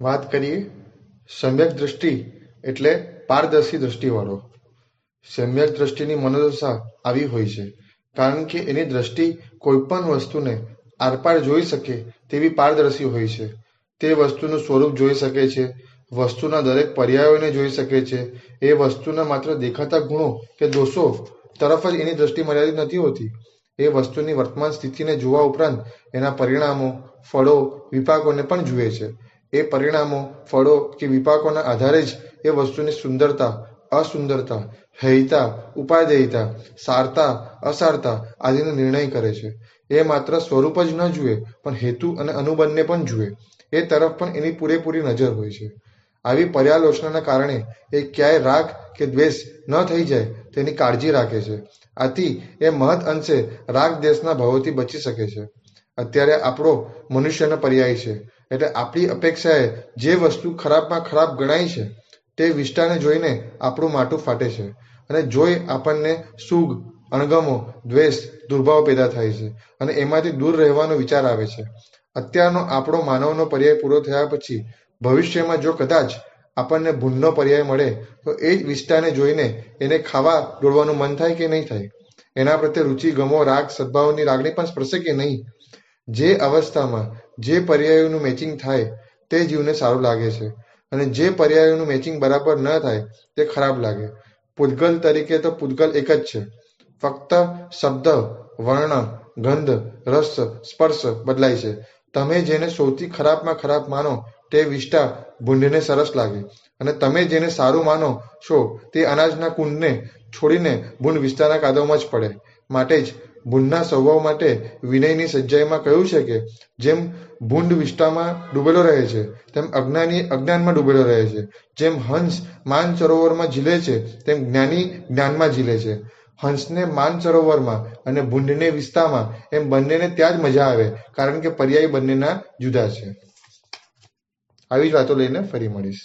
વાત કરીએ સમ્યક દ્રષ્ટિ એટલે પારદર્શી દ્રષ્ટિવાળો. સમ્યક દ્રષ્ટિની મનોદશા આવી હોય છે કારણ કે એની દ્રષ્ટિ કોઈ પણ વસ્તુને આરપાર જોઈ શકે તેવી પારદર્શી હોય છે. તે વસ્તુનું સ્વરૂપ જોઈ શકે છે, વસ્તુના દરેક પર્યાયોને જોઈ શકે છે. એ વસ્તુના માત્ર દેખાતા ગુણો કે દોષો તરફ જ એની દ્રષ્ટિ મર્યાદિત નથી હોતી. એ વસ્તુની વર્તમાન સ્થિતિને જોવા ઉપરાંત એના પરિણામો, ફળો, વિપાકોને પણ જુએ છે. એ પરિણામો, ફળો કે વિપાકોના આધારે જ એ વસ્તુની સુંદરતા, અસુંદરતા, હેયતા, ઉપાદેયતા, સારતા, અસારતા આદિનો નિર્ણય કરે છે. એ માત્ર સ્વરૂપ જ ન જુએ પણ હેતુ અને અનુબંધને પણ જુએ. એ તરફ પણ એની પૂરેપૂરી નજર હોય છે. આવી પર્યાલોચનાના કારણે એ ક્યાંય રાગ કે દ્વેષ ન થઈ જાય તેની કાળજી રાખે છે. આથી એ મહદ અંશે રાગ દ્વેષના ભાવોથી બચી શકે છે. અત્યારે આપણો મનુષ્યનો પર્યાય છે એટલે આપણી અપેક્ષાએ જે વસ્તુ ખરાબમાં ખરાબ ગણાય છે તે વિષ્ટાને જોઈને આપણું માથું ફાટે છે અને જોઈ આપણને સુગ, અણગમો, દ્વેષ, દુર્ભાવ પેદા થાય છે અને એમાંથી દૂર રહેવાનો વિચાર આવે છે. અત્યારનો આપણો માનવનો પર્યાય પૂરો થયા પછી ભવિષ્યમાં જો કદાચ આપણને ભૂનનો પર્યાય મળે તો એ જ વિષ્ટાને જોઈને એને ખાવા દોડવાનું મન થાય કે નહીં થાય? એના પ્રત્યે રુચિ, ગમો, રાગ, સદભાવની લાગણી પણ સ્પર્શે કે નહીં? જે અવસ્થામાં જે પર્યાયોનું મેચિંગ થાય તે જીવને સારું લાગે છે અને જે પર્યાયોનું મેચિંગ બરાબર ન થાય તે ખરાબ લાગે. પૂતગલ તરીકે તો પૂતગલ એક જ છે. ફક્ત શબ્દ, વર્ણ, ગંધ, રસ, સ્પર્શ બદલાય છે. તમે જેને સૌથી ખરાબમાં ખરાબ માનો તે વિષ્ટા ભૂંડને સરસ લાગે અને તમે જેને સારું માનો છો તે અનાજના કુંડને છોડીને ભૂંડ વિષ્ટાના કાદવમાં જ પડે. માટે જ ભૂંડના સ્વભાવ માટે વિનયની સજ્જાઈમાં કહ્યું છે કે જેમ ભૂંડ વિષ્ટામાં ડૂબેલો રહે છે તેમ અજ્ઞાની અજ્ઞાનમાં ડૂબેલો રહે છે. જેમ હંસ માન સરોવરમાં ઝીલે છે તેમ જ્ઞાની જ્ઞાનમાં ઝીલે છે. હંસને માન સરોવરમાં અને ભૂંડને વિસ્તામાં એમ બંનેને ત્યાં જ મજા આવે કારણ કે પર્યાય બંનેના જુદા છે. આવી જ વાતો લઈને ફરી મળીશ.